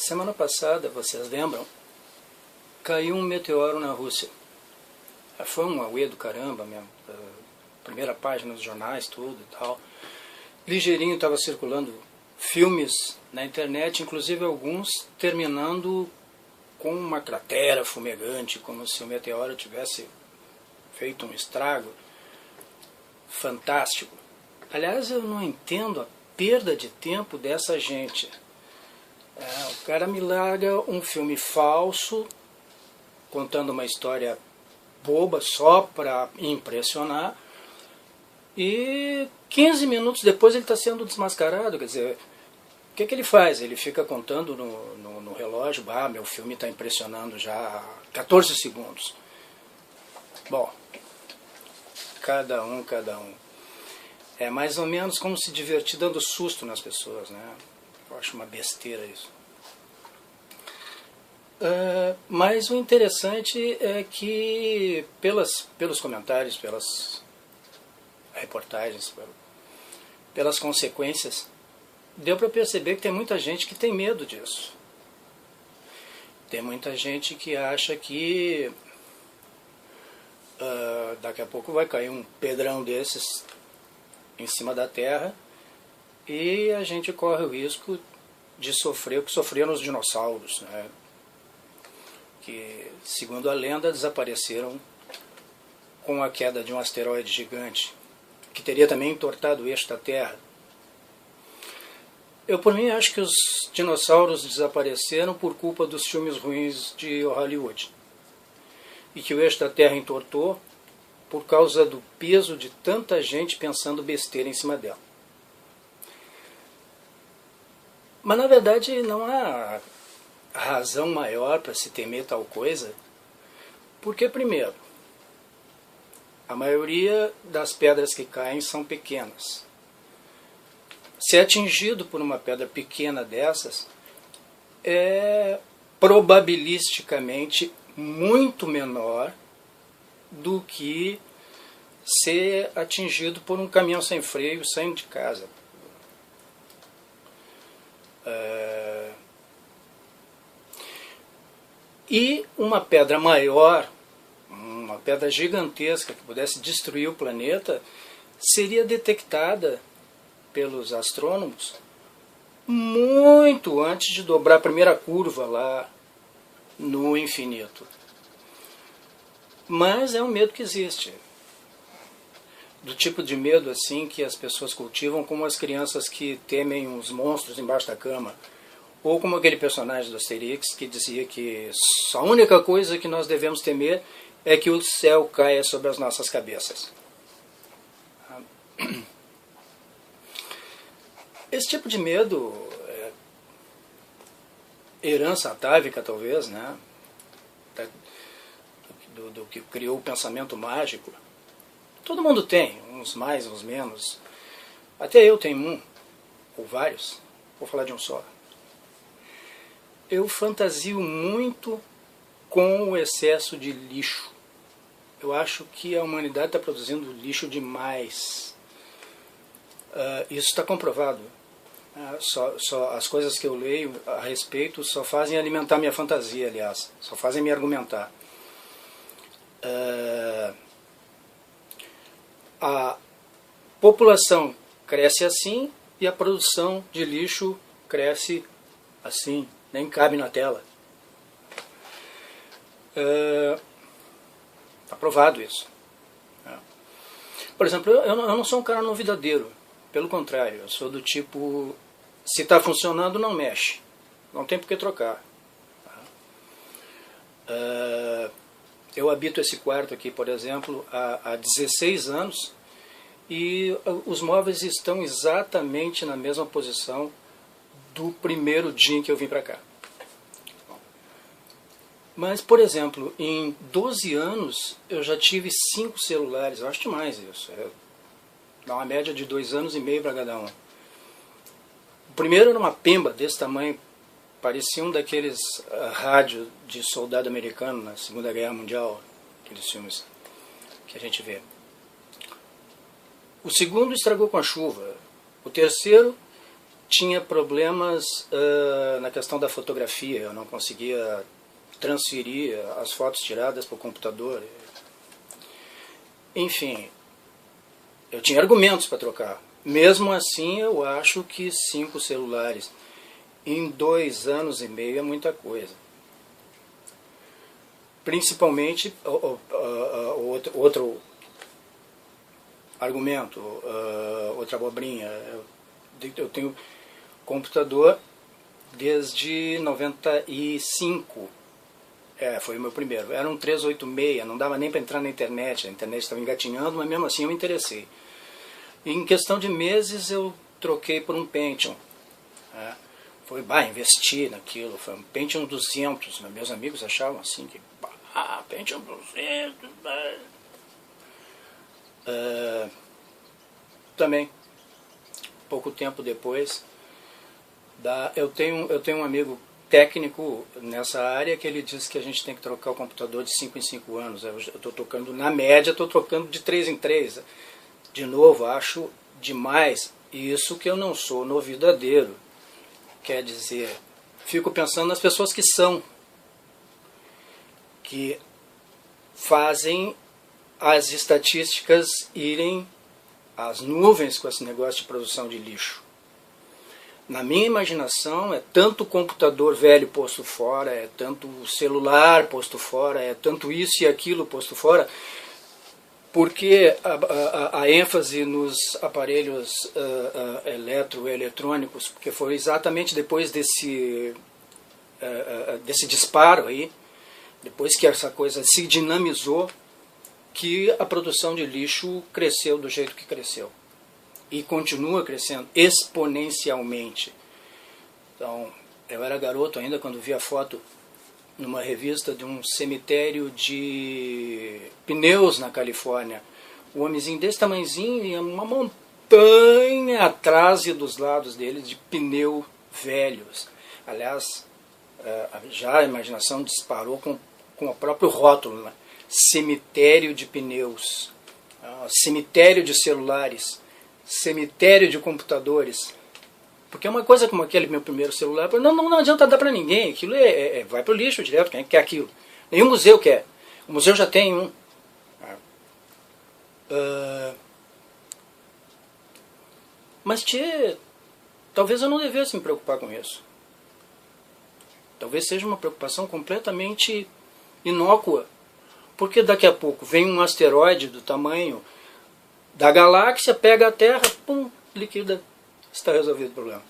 Semana passada, vocês lembram, caiu um meteoro na Rússia. Foi um auê do caramba mesmo. Primeira página dos jornais, tudo e tal. Ligeirinho estava circulando filmes na internet, inclusive alguns terminando com uma cratera fumegante, como se o meteoro tivesse feito um estrago. Fantástico. Aliás, eu não entendo a perda de tempo dessa gente. O cara me larga um filme falso, contando uma história boba só para impressionar, e 15 minutos depois ele está sendo desmascarado. Quer dizer, o que ele faz? Ele fica contando no relógio: meu filme está impressionando já há 14 segundos. Bom, cada um. É mais ou menos como se divertir dando susto nas pessoas, né? Eu acho uma besteira isso. Mas o interessante é que pelos comentários, pelas reportagens, pelas consequências, deu para perceber que tem muita gente que tem medo disso. Tem muita gente que acha que daqui a pouco vai cair um pedrão desses em cima da Terra e a gente corre o risco de sofrer o que sofreram os dinossauros, né? Que, segundo a lenda, desapareceram com a queda de um asteroide gigante, que teria também entortado o eixo da Terra. Eu, por mim, acho que os dinossauros desapareceram por culpa dos filmes ruins de Hollywood, e que o eixo da Terra entortou por causa do peso de tanta gente pensando besteira em cima dela. Mas, na verdade, não há razão maior para se temer tal coisa, porque, primeiro, a maioria das pedras que caem são pequenas. Se é atingido por uma pedra pequena dessas, é probabilisticamente muito menor do que ser atingido por um caminhão sem freio saindo de casa. E uma pedra maior, uma pedra gigantesca que pudesse destruir o planeta, seria detectada pelos astrônomos muito antes de dobrar a primeira curva lá no infinito. Mas é um medo que existe. Do tipo de medo assim que as pessoas cultivam, como as crianças que temem os monstros embaixo da cama. Ou como aquele personagem do Asterix que dizia que a única coisa que nós devemos temer é que o céu caia sobre as nossas cabeças. Esse tipo de medo é herança atávica, talvez, né? Do que criou o pensamento mágico. Todo mundo tem, uns mais, uns menos. Até eu tenho um, ou vários. Vou falar de um só. Eu fantasio muito com o excesso de lixo. Eu acho que a humanidade está produzindo lixo demais. Isso está comprovado. As coisas que eu leio a respeito só fazem alimentar minha fantasia, aliás. Só fazem me argumentar. A população cresce assim e a produção de lixo cresce assim. Nem cabe na tela. Está provado isso. Por exemplo, eu não sou um cara novidadeiro. Pelo contrário, eu sou do tipo, se está funcionando, não mexe. Não tem por que trocar. Eu habito esse quarto aqui, por exemplo, há 16 anos e os móveis estão exatamente na mesma posição do primeiro dia em que eu vim para cá. Mas, por exemplo, em 12 anos eu já tive 5 celulares. Eu acho demais isso. Dá uma média de 2 anos e meio para cada um. O primeiro era uma pemba desse tamanho. Parecia um daqueles rádios de soldado americano na Segunda Guerra Mundial. Aqueles filmes que a gente vê. O segundo estragou com a chuva. O terceiro tinha problemas na questão da fotografia, eu não conseguia transferir as fotos tiradas para o computador. Enfim, eu tinha argumentos para trocar. Mesmo assim, eu acho que 5 celulares em 2 anos e meio é muita coisa. Principalmente, outro argumento, outra abobrinha. Eu tenho computador desde 95. Foi o meu primeiro. Era um 386, não dava nem para entrar na internet. A internet estava engatinhando, mas mesmo assim eu me interessei. E em questão de meses eu troquei por um Pentium. Foi, investir naquilo. Foi um Pentium 200. Meus amigos achavam assim que, Pentium 200. Também, pouco tempo depois, eu tenho um amigo técnico nessa área que ele diz que a gente tem que trocar o computador de 5 em 5 anos. Eu estou trocando, na média, estou trocando de 3 em 3. De novo, acho demais. Isso que eu não sou novidadeiro. Quer dizer, fico pensando nas pessoas que fazem as estatísticas irem às nuvens com esse negócio de produção de lixo. Na minha imaginação, é tanto computador velho posto fora, é tanto celular posto fora, é tanto isso e aquilo posto fora, porque a ênfase nos aparelhos eletrônicos, porque foi exatamente depois desse disparo aí, depois que essa coisa se dinamizou, que a produção de lixo cresceu do jeito que cresceu. E continua crescendo exponencialmente. Então, eu era garoto ainda quando vi a foto numa revista de um cemitério de pneus na Califórnia. Um homenzinho desse tamanhozinho e uma montanha atrás e dos lados dele de pneu velhos. Aliás, já a imaginação disparou com o próprio rótulo, né? Cemitério de pneus, cemitério de celulares, cemitério de computadores. Porque é uma coisa como aquele meu primeiro celular, não adianta dar para ninguém, aquilo vai para o lixo direto, quem quer aquilo? Nenhum museu quer. O museu já tem um. Mas talvez eu não devesse me preocupar com isso. Talvez seja uma preocupação completamente inócua. Porque daqui a pouco vem um asteroide do tamanho da galáxia, pega a Terra, pum, liquida, está resolvido o problema.